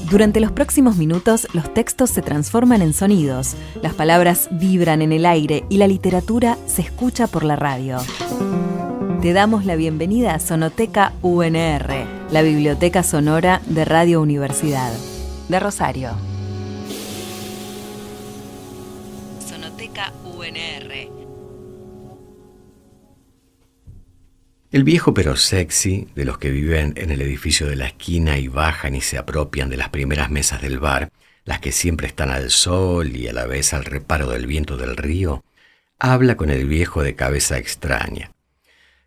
Durante los próximos minutos, los textos se transforman en sonidos, las palabras vibran en el aire y la literatura se escucha por la radio. Te damos la bienvenida a Sonoteca UNR, la biblioteca sonora de Radio Universidad de Rosario. Sonoteca UNR. El viejo pero sexy, de los que viven en el edificio de la esquina y bajan y se apropian de las primeras mesas del bar, las que siempre están al sol y a la vez al reparo del viento del río, habla con el viejo de cabeza extraña.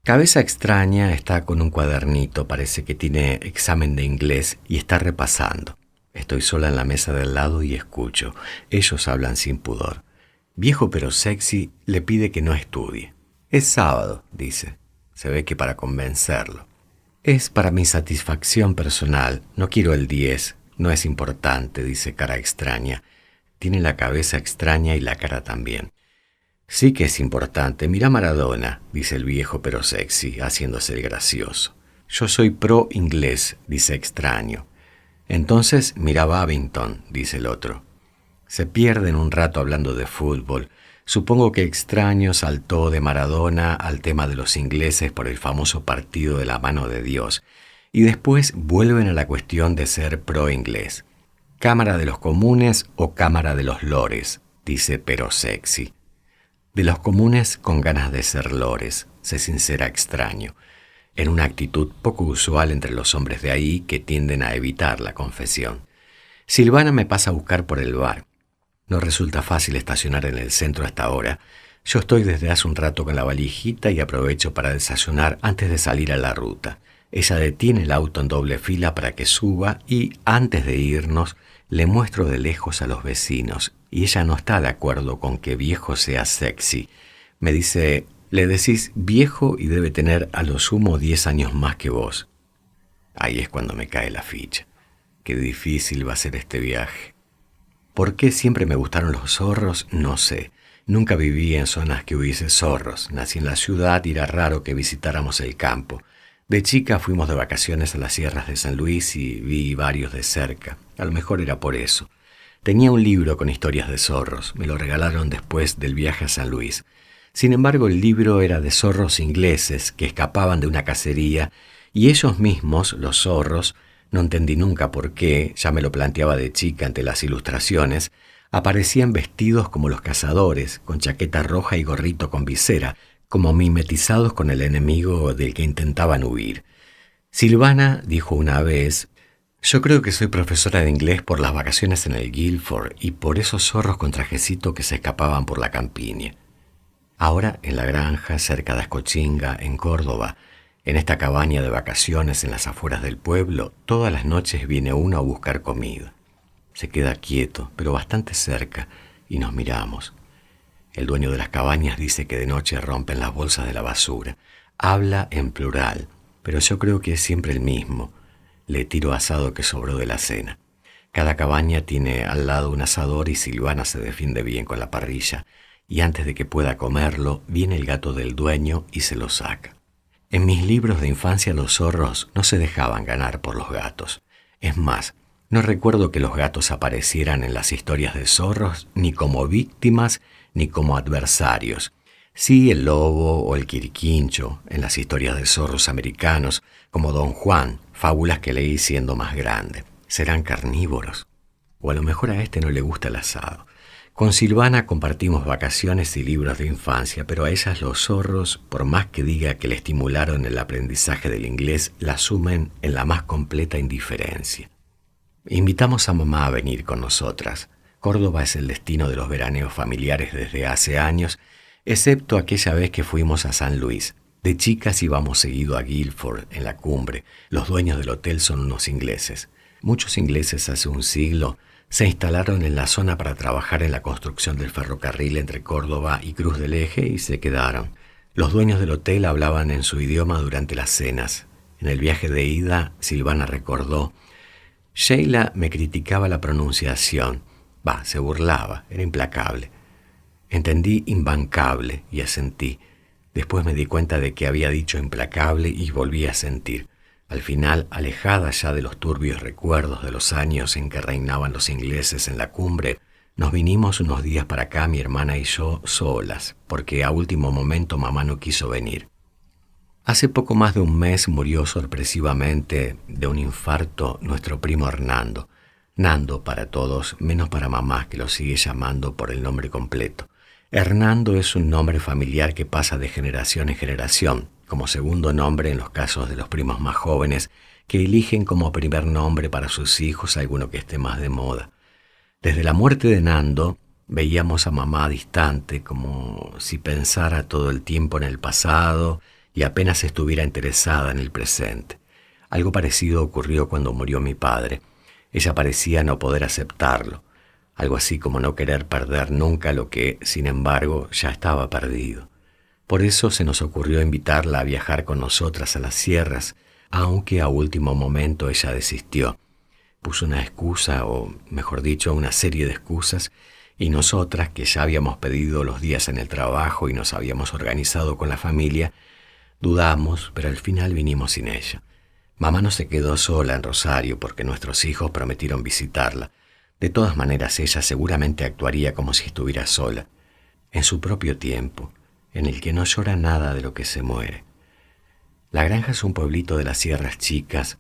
Cabeza extraña está con un cuadernito, parece que tiene examen de inglés y está repasando. Estoy sola en la mesa del lado y escucho. Ellos hablan sin pudor. Viejo pero sexy le pide que no estudie. Es sábado, dice. Se ve que para convencerlo. Es para mi satisfacción personal. No quiero el 10. No es importante, dice cara extraña. Tiene la cabeza extraña y la cara también. Sí que es importante. Mira Maradona, dice el viejo pero sexy, haciéndose el gracioso. Yo soy pro inglés, dice extraño. Entonces mira Babington, dice el otro. Se pierden un rato hablando de fútbol. Supongo que extraño saltó de Maradona al tema de los ingleses por el famoso partido de la mano de Dios, y después vuelven a la cuestión de ser pro-inglés. Cámara de los comunes o cámara de los lores, dice pero sexy. De los comunes con ganas de ser lores, se sincera extraño, en una actitud poco usual entre los hombres de ahí que tienden a evitar la confesión. Silvana me pasa a buscar por el bar. No resulta fácil estacionar en el centro hasta ahora. Yo estoy desde hace un rato con la valijita y aprovecho para desayunar antes de salir a la ruta. Ella detiene el auto en doble fila para que suba y, antes de irnos, le muestro de lejos a los vecinos y ella no está de acuerdo con que viejo sea sexy. Me dice, le decís viejo y debe tener a lo sumo 10 años más que vos. Ahí es cuando me cae la ficha. Qué difícil va a ser este viaje. ¿Por qué siempre me gustaron los zorros? No sé. Nunca viví en zonas que hubiese zorros. Nací en la ciudad y era raro que visitáramos el campo. De chica fuimos de vacaciones a las sierras de San Luis y vi varios de cerca. A lo mejor era por eso. Tenía un libro con historias de zorros. Me lo regalaron después del viaje a San Luis. Sin embargo, el libro era de zorros ingleses que escapaban de una cacería y ellos mismos, los zorros, no entendí nunca por qué, ya me lo planteaba de chica ante las ilustraciones, aparecían vestidos como los cazadores, con chaqueta roja y gorrito con visera, como mimetizados con el enemigo del que intentaban huir. Silvana dijo una vez, yo creo que soy profesora de inglés por las vacaciones en el Guilford y por esos zorros con trajecito que se escapaban por la campiña. Ahora, en la granja, cerca de Ascochinga, en Córdoba, en esta cabaña de vacaciones en las afueras del pueblo, todas las noches viene uno a buscar comida. Se queda quieto, pero bastante cerca, y nos miramos. El dueño de las cabañas dice que de noche rompen las bolsas de la basura. Habla en plural, pero yo creo que es siempre el mismo. Le tiro asado que sobró de la cena. Cada cabaña tiene al lado un asador y Silvana se defiende bien con la parrilla, y antes de que pueda comerlo, viene el gato del dueño y se lo saca. En mis libros de infancia los zorros no se dejaban ganar por los gatos. Es más, no recuerdo que los gatos aparecieran en las historias de zorros ni como víctimas ni como adversarios. Sí el lobo o el quiriquincho en las historias de zorros americanos, como Don Juan, fábulas que leí siendo más grande. ¿Serán carnívoros? O a lo mejor a este no le gusta el asado. Con Silvana compartimos vacaciones y libros de infancia, pero a ellas los zorros, por más que diga que le estimularon el aprendizaje del inglés, la asumen en la más completa indiferencia. Invitamos a mamá a venir con nosotras. Córdoba es el destino de los veraneos familiares desde hace años, excepto aquella vez que fuimos a San Luis. De chicas íbamos seguido a Guilford, en la cumbre. Los dueños del hotel son unos ingleses. Muchos ingleses hace un siglo se instalaron en la zona para trabajar en la construcción del ferrocarril entre Córdoba y Cruz del Eje y se quedaron. Los dueños del hotel hablaban en su idioma durante las cenas. En el viaje de ida, Silvana recordó, Sheila me criticaba la pronunciación. Se burlaba, era implacable. Entendí imbancable y asentí. Después me di cuenta de que había dicho implacable y volví a sentir. Al final, alejada ya de los turbios recuerdos de los años en que reinaban los ingleses en la cumbre, nos vinimos unos días para acá, mi hermana y yo, solas, porque a último momento mamá no quiso venir. Hace poco más de un mes murió sorpresivamente de un infarto nuestro primo Hernando. Nando para todos, menos para mamá, que lo sigue llamando por el nombre completo. Hernando es un nombre familiar que pasa de generación en generación, como segundo nombre en los casos de los primos más jóvenes, que eligen como primer nombre para sus hijos alguno que esté más de moda. Desde la muerte de Nando, veíamos a mamá distante, como si pensara todo el tiempo en el pasado y apenas estuviera interesada en el presente. Algo parecido ocurrió cuando murió mi padre. Ella parecía no poder aceptarlo, algo así como no querer perder nunca lo que, sin embargo, ya estaba perdido. Por eso se nos ocurrió invitarla a viajar con nosotras a las sierras, aunque a último momento ella desistió. Puso una excusa, o mejor dicho, una serie de excusas, y nosotras, que ya habíamos pedido los días en el trabajo y nos habíamos organizado con la familia, dudamos, pero al final vinimos sin ella. Mamá no se quedó sola en Rosario porque nuestros hijos prometieron visitarla. De todas maneras, ella seguramente actuaría como si estuviera sola, en su propio tiempo, en el que no llora nada de lo que se muere. La Granja es un pueblito de las Sierras Chicas.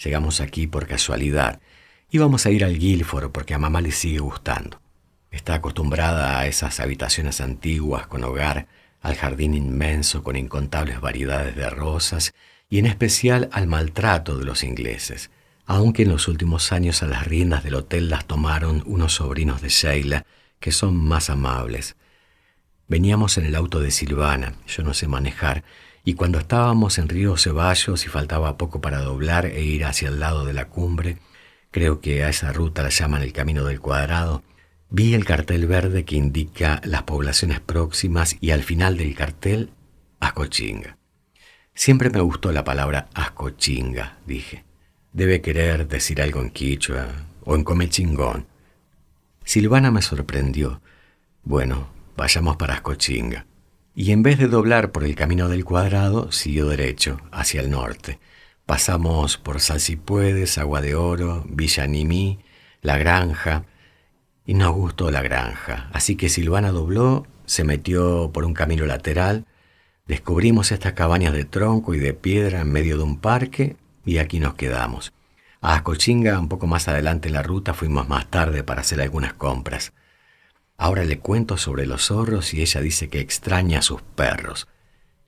Llegamos aquí por casualidad. Íbamos a ir al Guilford porque a mamá le sigue gustando. Está acostumbrada a esas habitaciones antiguas con hogar, al jardín inmenso con incontables variedades de rosas y en especial al maltrato de los ingleses, aunque en los últimos años a las riendas del hotel las tomaron unos sobrinos de Sheila que son más amables. Veníamos en el auto de Silvana, yo no sé manejar, y cuando estábamos en Río Ceballos y faltaba poco para doblar e ir hacia el lado de la cumbre, creo que a esa ruta la llaman el Camino del Cuadrado, vi el cartel verde que indica las poblaciones próximas y al final del cartel, Ascochinga. Siempre me gustó la palabra Ascochinga, dije. Debe querer decir algo en quichua o en comechingón. Silvana me sorprendió. Bueno, vayamos para Ascochinga. Y en vez de doblar por el Camino del Cuadrado, siguió derecho, hacia el norte. Pasamos por Salsipuedes, Agua de Oro, Villa Nimí, La Granja, y nos gustó La Granja. Así que Silvana dobló, se metió por un camino lateral, descubrimos estas cabañas de tronco y de piedra en medio de un parque y aquí nos quedamos. A Ascochinga, un poco más adelante en la ruta, fuimos más tarde para hacer algunas compras. Ahora le cuento sobre los zorros y ella dice que extraña a sus perros.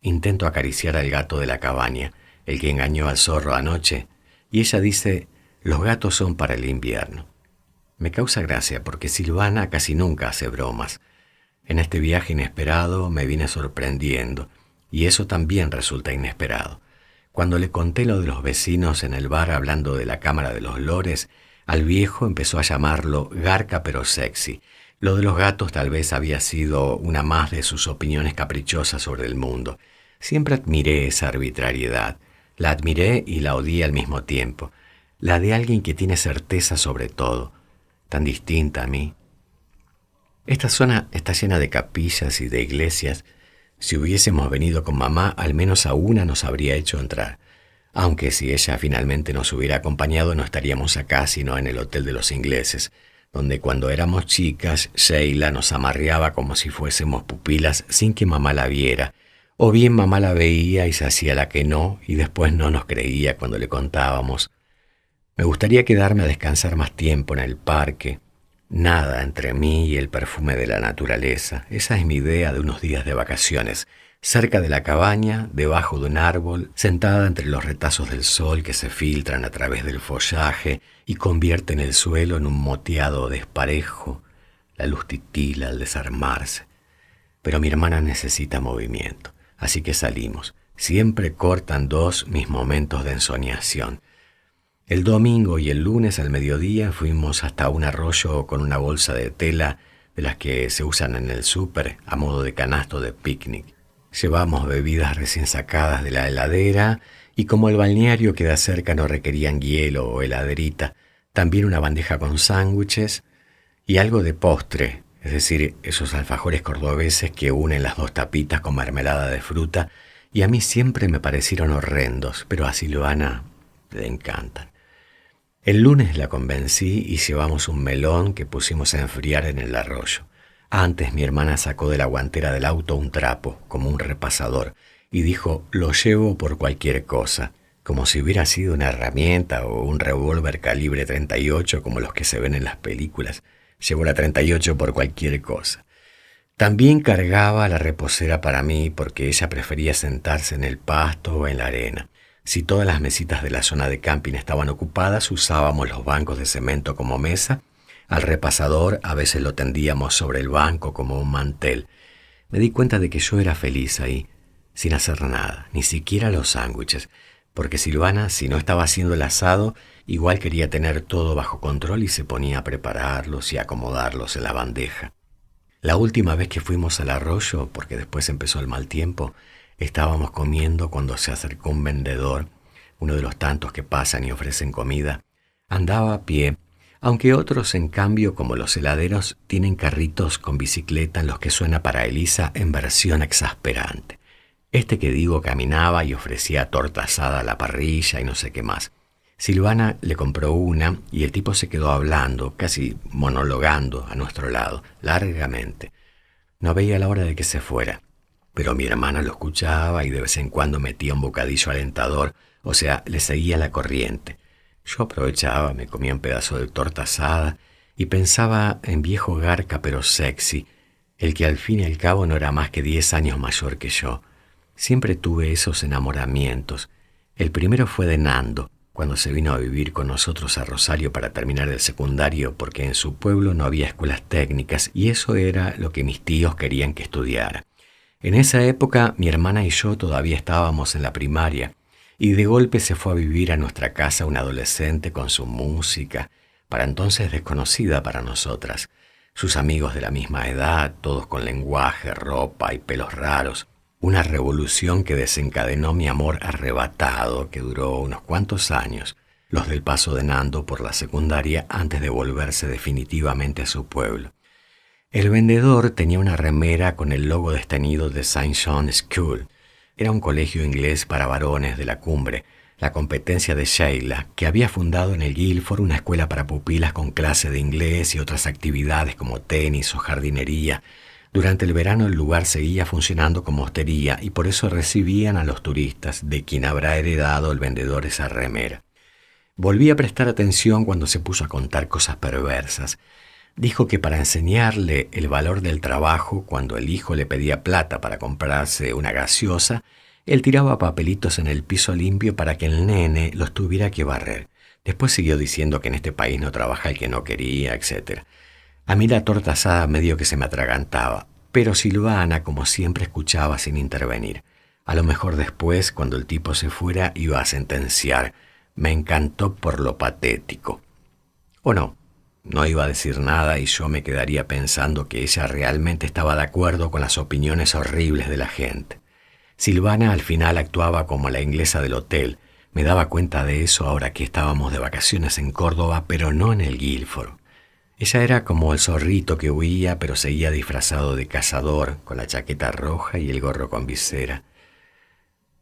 Intento acariciar al gato de la cabaña, el que engañó al zorro anoche, y ella dice, los gatos son para el invierno. Me causa gracia porque Silvana casi nunca hace bromas. En este viaje inesperado me vine sorprendiendo, y eso también resulta inesperado. Cuando le conté lo de los vecinos en el bar hablando de la Cámara de los Lores, al viejo empezó a llamarlo Garca pero sexy. Lo de los gatos tal vez había sido una más de sus opiniones caprichosas sobre el mundo. Siempre admiré esa arbitrariedad. La admiré y la odié al mismo tiempo. La de alguien que tiene certeza sobre todo, tan distinta a mí. Esta zona está llena de capillas y de iglesias. Si hubiésemos venido con mamá, al menos a una nos habría hecho entrar. Aunque si ella finalmente nos hubiera acompañado, no estaríamos acá, sino en el Hotel de los Ingleses, donde cuando éramos chicas, Sheila nos amarreaba como si fuésemos pupilas sin que mamá la viera, o bien mamá la veía y se hacía la que no, y después no nos creía cuando le contábamos. Me gustaría quedarme a descansar más tiempo en el parque. Nada entre mí y el perfume de la naturaleza. Esa es mi idea de unos días de vacaciones. Cerca de la cabaña, debajo de un árbol, sentada entre los retazos del sol que se filtran a través del follaje y convierten el suelo en un moteado desparejo. La luz titila al desarmarse. Pero mi hermana necesita movimiento, así que salimos. Siempre cortan dos mis momentos de ensoñación. El domingo y el lunes al mediodía fuimos hasta un arroyo con una bolsa de tela de las que se usan en el súper a modo de canasto de picnic. Llevamos bebidas recién sacadas de la heladera y como el balneario queda cerca no requerían hielo o heladerita, también una bandeja con sándwiches y algo de postre, es decir, esos alfajores cordobeses que unen las dos tapitas con mermelada de fruta y a mí siempre me parecieron horrendos, pero a Silvana le encantan. El lunes la convencí y llevamos un melón que pusimos a enfriar en el arroyo. Antes mi hermana sacó de la guantera del auto un trapo, como un repasador, y dijo, lo llevo por cualquier cosa, como si hubiera sido una herramienta o un revólver calibre 38 como los que se ven en las películas. Llevo la 38 por cualquier cosa. También cargaba la reposera para mí porque ella prefería sentarse en el pasto o en la arena. Si todas las mesitas de la zona de camping estaban ocupadas, usábamos los bancos de cemento como mesa. Al repasador a veces lo tendíamos sobre el banco como un mantel. Me di cuenta de que yo era feliz ahí, sin hacer nada, ni siquiera los sándwiches, porque Silvana, si no estaba haciendo el asado, igual quería tener todo bajo control y se ponía a prepararlos y a acomodarlos en la bandeja. La última vez que fuimos al arroyo, porque después empezó el mal tiempo, estábamos comiendo cuando se acercó un vendedor, uno de los tantos que pasan y ofrecen comida. Andaba a pie, aunque otros, en cambio, como los heladeros, tienen carritos con bicicleta en los que suena para Elisa en versión exasperante. Este que digo caminaba y ofrecía torta asada a la parrilla y no sé qué más. Silvana le compró una y el tipo se quedó hablando, casi monologando a nuestro lado, largamente. No veía la hora de que se fuera. Pero mi hermana lo escuchaba y de vez en cuando metía un bocadillo alentador, o sea, le seguía la corriente. Yo aprovechaba, me comía un pedazo de torta asada y pensaba en viejo Garca pero sexy, el que al fin y al cabo no era más que 10 años mayor que yo. Siempre tuve esos enamoramientos. El primero fue de Nando, cuando se vino a vivir con nosotros a Rosario para terminar el secundario, porque en su pueblo no había escuelas técnicas y eso era lo que mis tíos querían que estudiara. En esa época mi hermana y yo todavía estábamos en la primaria y de golpe se fue a vivir a nuestra casa un adolescente con su música, para entonces desconocida para nosotras, sus amigos de la misma edad, todos con lenguaje, ropa y pelos raros, una revolución que desencadenó mi amor arrebatado que duró unos cuantos años, los del paso de Nando por la secundaria antes de volverse definitivamente a su pueblo. El vendedor tenía una remera con el logo desteñido de St. John's School. Era un colegio inglés para varones de la Cumbre, la competencia de Sheila, que había fundado en el Guilford una escuela para pupilas con clase de inglés y otras actividades como tenis o jardinería. Durante el verano el lugar seguía funcionando como hostería y por eso recibían a los turistas, de quien habrá heredado el vendedor esa remera. Volví a prestar atención cuando se puso a contar cosas perversas. Dijo que para enseñarle el valor del trabajo, cuando el hijo le pedía plata para comprarse una gaseosa, él tiraba papelitos en el piso limpio para que el nene los tuviera que barrer. Después siguió diciendo que en este país no trabaja el que no quería, etc. A mí la torta asada medio que se me atragantaba, pero Silvana, como siempre, escuchaba sin intervenir. A lo mejor después, cuando el tipo se fuera, iba a sentenciar. Me encantó por lo patético. ¿O no? No iba a decir nada y yo me quedaría pensando que ella realmente estaba de acuerdo con las opiniones horribles de la gente. Silvana al final actuaba como la inglesa del hotel. Me daba cuenta de eso ahora que estábamos de vacaciones en Córdoba, pero no en el Guilford. Ella era como el zorrito que huía, pero seguía disfrazado de cazador, con la chaqueta roja y el gorro con visera.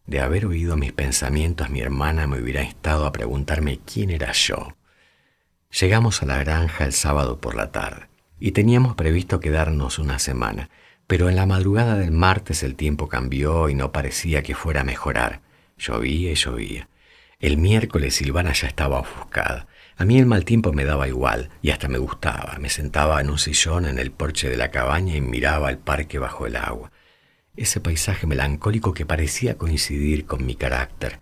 De haber oído mis pensamientos, mi hermana me hubiera instado a preguntarme quién era yo. Llegamos a la granja el sábado por la tarde y teníamos previsto quedarnos una semana, pero en la madrugada del martes el tiempo cambió y no parecía que fuera a mejorar. Llovía y llovía. El miércoles Silvana ya estaba ofuscada. A mí el mal tiempo me daba igual y hasta me gustaba. Me sentaba en un sillón en el porche de la cabaña y miraba el parque bajo el agua. Ese paisaje melancólico que parecía coincidir con mi carácter.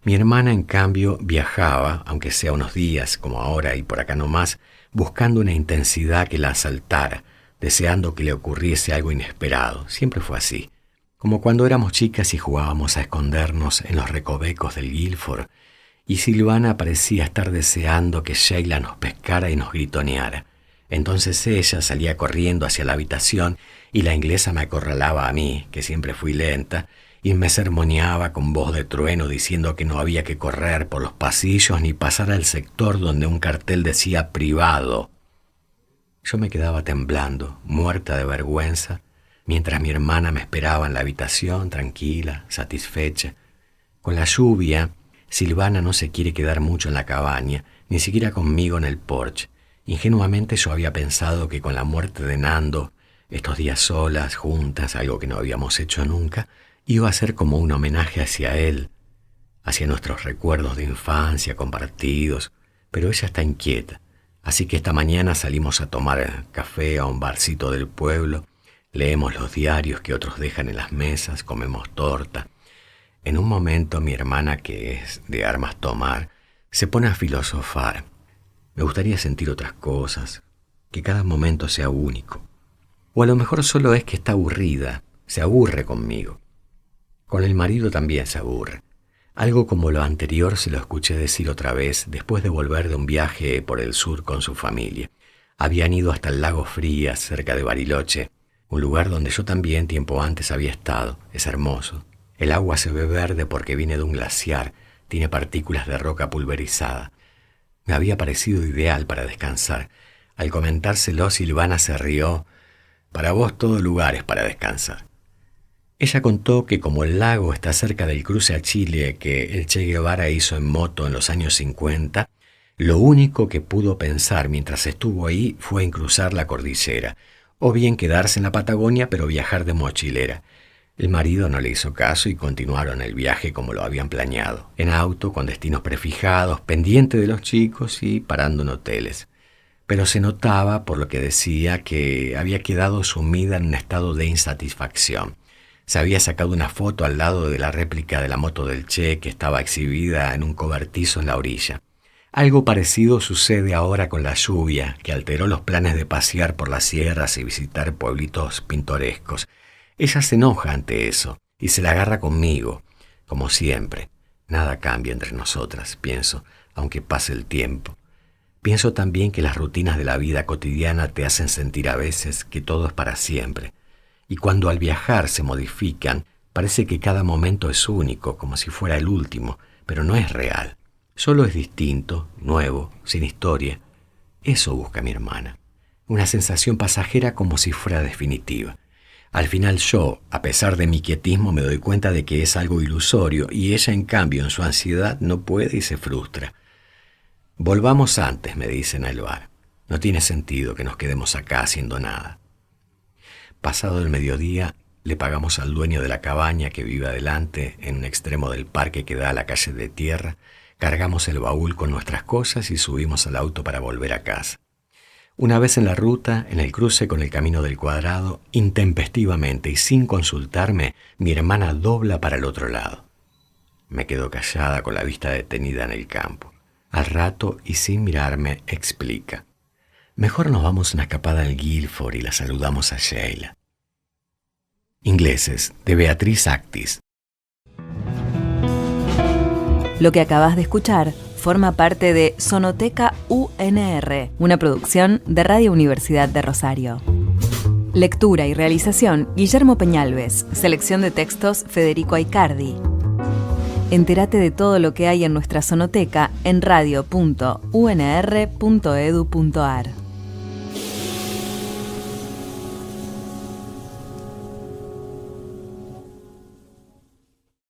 Mi hermana, en cambio, viajaba, aunque sea unos días, como ahora y por acá nomás, buscando una intensidad que la asaltara, deseando que le ocurriese algo inesperado. Siempre fue así. Como cuando éramos chicas y jugábamos a escondernos en los recovecos del Guilford, y Silvana parecía estar deseando que Sheila nos pescara y nos gritoneara. Entonces ella salía corriendo hacia la habitación y la inglesa me acorralaba a mí, que siempre fui lenta, y me sermoneaba con voz de trueno diciendo que no había que correr por los pasillos ni pasar al sector donde un cartel decía privado. Yo me quedaba temblando, muerta de vergüenza, mientras mi hermana me esperaba en la habitación, tranquila, satisfecha. Con la lluvia Silvana no se quiere quedar mucho en la cabaña, ni siquiera conmigo en el porche. Ingenuamente yo había pensado que con la muerte de Nando, estos días solas, juntas, algo que no habíamos hecho nunca, iba a ser como un homenaje hacia él, hacia nuestros recuerdos de infancia compartidos, pero ella está inquieta. Así que esta mañana salimos a tomar café a un barcito del pueblo, leemos los diarios que otros dejan en las mesas, comemos torta. En un momento mi hermana, que es de armas tomar, se pone a filosofar. Me gustaría sentir otras cosas, que cada momento sea único. O a lo mejor solo es que está aburrida, se aburre conmigo. Con el marido también se aburre. Algo como lo anterior se lo escuché decir otra vez después de volver de un viaje por el sur con su familia. Habían ido hasta el lago Frías, cerca de Bariloche, un lugar donde yo también tiempo antes había estado. Es hermoso. El agua se ve verde porque viene de un glaciar, tiene partículas de roca pulverizada. Me había parecido ideal para descansar. Al comentárselo, Silvana se rió. Para vos todo lugar es para descansar. Ella contó que como el lago está cerca del cruce a Chile que el Che Guevara hizo en moto en los años 50, lo único que pudo pensar mientras estuvo ahí fue en cruzar la cordillera, o bien quedarse en la Patagonia pero viajar de mochilera. El marido no le hizo caso y continuaron el viaje como lo habían planeado, en auto, con destinos prefijados, pendiente de los chicos y parando en hoteles. Pero se notaba, por lo que decía, que había quedado sumida en un estado de insatisfacción. Se había sacado una foto al lado de la réplica de la moto del Che que estaba exhibida en un cobertizo en la orilla. Algo parecido sucede ahora con la lluvia, que alteró los planes de pasear por las sierras y visitar pueblitos pintorescos. Ella se enoja ante eso y se la agarra conmigo, como siempre. Nada cambia entre nosotras, pienso, aunque pase el tiempo. Pienso también que las rutinas de la vida cotidiana te hacen sentir a veces que todo es para siempre. Y cuando al viajar se modifican, parece que cada momento es único, como si fuera el último, pero no es real. Solo es distinto, nuevo, sin historia. Eso busca mi hermana. Una sensación pasajera como si fuera definitiva. Al final yo, a pesar de mi quietismo, me doy cuenta de que es algo ilusorio y ella, en cambio, en su ansiedad no puede y se frustra. Volvamos antes, me dicen al bar. No tiene sentido que nos quedemos acá haciendo nada. Pasado el mediodía, le pagamos al dueño de la cabaña que vive adelante, en un extremo del parque que da a la calle de tierra, cargamos el baúl con nuestras cosas y subimos al auto para volver a casa. Una vez en la ruta, en el cruce con el Camino del Cuadrado, intempestivamente y sin consultarme, mi hermana dobla para el otro lado. Me quedo callada con la vista detenida en el campo. Al rato, y sin mirarme, explica. Mejor nos vamos una escapada al Guilford y la saludamos a Sheila. Ingleses, de Beatriz Actis. Lo que acabas de escuchar forma parte de Sonoteca UNR, una producción de Radio Universidad de Rosario. Lectura y realización, Guillermo Peñalves. Selección de textos, Federico Aicardi. Entérate de todo lo que hay en nuestra sonoteca en radio.unr.edu.ar.